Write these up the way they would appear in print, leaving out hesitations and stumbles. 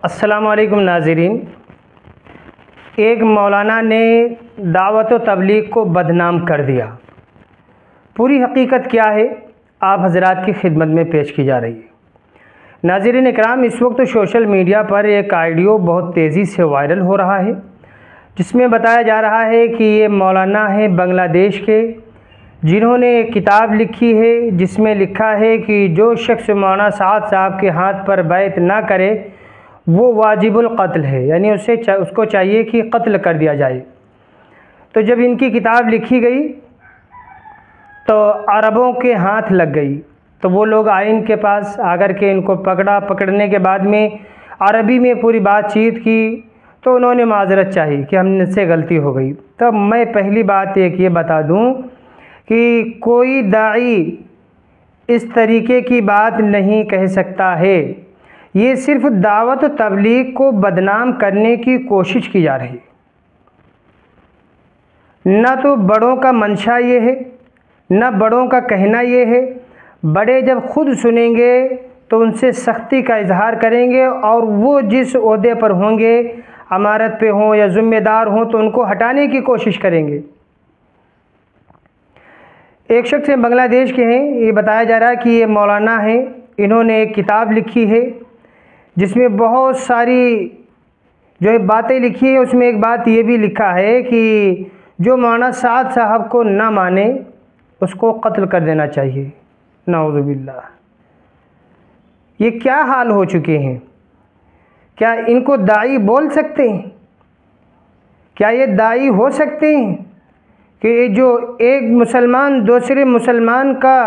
السلام علیکم ناظرین۔ ایک مولانا نے دعوت و تبلیغ کو بدنام کر دیا۔ پوری حقیقت کیا ہے آپ حضرات کی خدمت میں پیش کی جا رہی ہے۔ ناظرین اکرام، اس وقت سوشل میڈیا پر ایک آڈیو بہت تیزی سے وائرل ہو رہا ہے، جس میں بتایا جا رہا ہے کہ یہ مولانا ہیں بنگلہ دیش کے، جنہوں نے ایک کتاب لکھی ہے جس میں لکھا ہے کہ جو شخص مولانا سعد صاحب کے ہاتھ پر بیعت نہ کرے وہ واجب القتل ہے، یعنی اس کو چاہیے کہ قتل کر دیا جائے۔ تو جب ان کی کتاب لکھی گئی تو عربوں کے ہاتھ لگ گئی، تو وہ لوگ آئے ان کے پاس، آ کر کے ان کو پکڑنے کے بعد میں عربی میں پوری بات چیت کی، تو انہوں نے معذرت چاہی کہ ہم سے غلطی ہو گئی۔ تب میں پہلی بات ایک یہ بتا دوں کہ کوئی داعی اس طریقے کی بات نہیں کہہ سکتا ہے، یہ صرف دعوت و تبلیغ کو بدنام کرنے کی کوشش کی جا رہی ہے۔ نہ تو بڑوں کا منشا یہ ہے، نہ بڑوں کا کہنا یہ ہے۔ بڑے جب خود سنیں گے تو ان سے سختی کا اظہار کریں گے، اور وہ جس عہدے پر ہوں گے، امارت پہ ہوں یا ذمہ دار ہوں، تو ان کو ہٹانے کی کوشش کریں گے۔ ایک شخص بنگلہ دیش کے ہیں، یہ بتایا جا رہا ہے کہ یہ مولانا ہیں، انہوں نے ایک کتاب لکھی ہے جس میں بہت ساری جو باتیں لکھی ہیں۔ اس میں ایک بات یہ بھی لکھا ہے کہ جو مولانا سعد صاحب کو نہ مانے اس کو قتل کر دینا چاہیے۔ نعوذ باللہ، یہ کیا حال ہو چکے ہیں؟ کیا ان کو داعی بول سکتے ہیں؟ کیا یہ داعی ہو سکتے ہیں کہ جو ایک مسلمان دوسرے مسلمان کا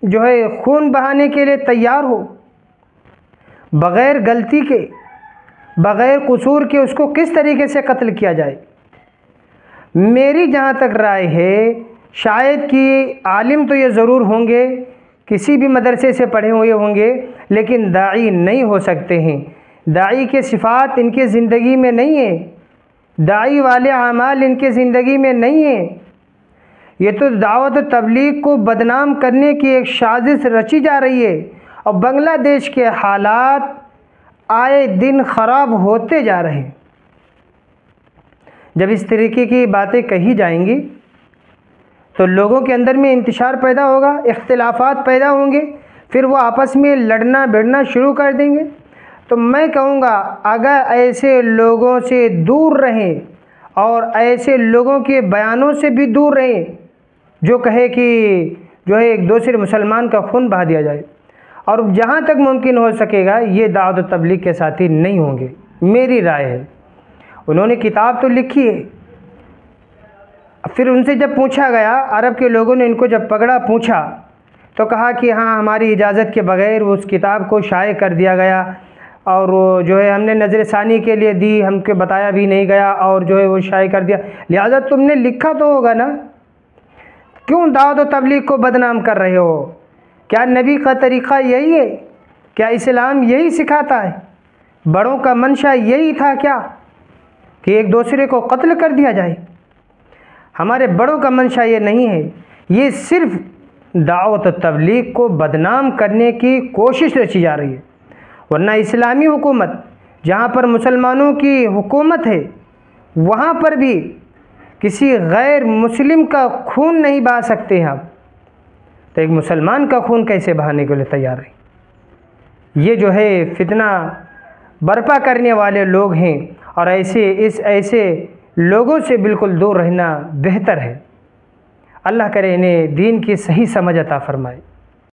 جو ہے خون بہانے کے لیے تیار ہو، بغیر غلطی کے، بغیر قصور کے اس کو کس طریقے سے قتل کیا جائے؟ میری جہاں تک رائے ہے، شاید کہ عالم تو یہ ضرور ہوں گے، کسی بھی مدرسے سے پڑھے ہوئے ہوں گے، لیکن داعی نہیں ہو سکتے ہیں۔ داعی کے صفات ان کے زندگی میں نہیں ہیں، داعی والے اعمال ان کے زندگی میں نہیں ہیں۔ یہ تو دعوت و تبلیغ کو بدنام کرنے کی ایک سازش رچی جا رہی ہے، اور بنگلہ دیش کے حالات آئے دن خراب ہوتے جا رہے ہیں۔ جب اس طریقے کی باتیں کہی جائیں گی تو لوگوں کے اندر میں انتشار پیدا ہوگا، اختلافات پیدا ہوں گے، پھر وہ آپس میں لڑنا بھڑنا شروع کر دیں گے۔ تو میں کہوں گا اگر ایسے لوگوں سے دور رہیں، اور ایسے لوگوں کے بیانوں سے بھی دور رہیں جو کہے کہ جو ہے ایک دوسرے مسلمان کا خون بہا دیا جائے، اور جہاں تک ممکن ہو سکے گا یہ دعوت و تبلیغ کے ساتھی نہیں ہوں گے، میری رائے ہے۔ انہوں نے کتاب تو لکھی ہے، پھر ان سے جب پوچھا گیا، عرب کے لوگوں نے ان کو جب پکڑا پوچھا تو کہا کہ ہاں ہماری اجازت کے بغیر اس کتاب کو شائع کر دیا گیا، اور جو ہے ہم نے نظر ثانی کے لیے دی، ہم کو بتایا بھی نہیں گیا، اور جو ہے وہ شائع کر دیا، لہذا تم نے لکھا تو ہوگا نا، کیوں دعوت و تبلیغ کو بدنام کر رہے ہو؟ کیا نبی کا طریقہ یہی ہے؟ کیا اسلام یہی سکھاتا ہے؟ بڑوں کا منشا یہی تھا کیا کہ ایک دوسرے کو قتل کر دیا جائے؟ ہمارے بڑوں کا منشا یہ نہیں ہے، یہ صرف دعوت و تبلیغ کو بدنام کرنے کی کوشش رچی جا رہی ہے۔ ورنہ اسلامی حکومت جہاں پر مسلمانوں کی حکومت ہے، وہاں پر بھی کسی غیر مسلم کا خون نہیں بہا سکتے ہیں آپ، تو ایک مسلمان کا خون کیسے بہانے کے لیے تیار ہے؟ یہ جو ہے فتنہ برپا کرنے والے لوگ ہیں، اور ایسے لوگوں سے بالکل دور رہنا بہتر ہے۔ اللہ کرے انہیں دین کی صحیح سمجھ عطا فرمائے۔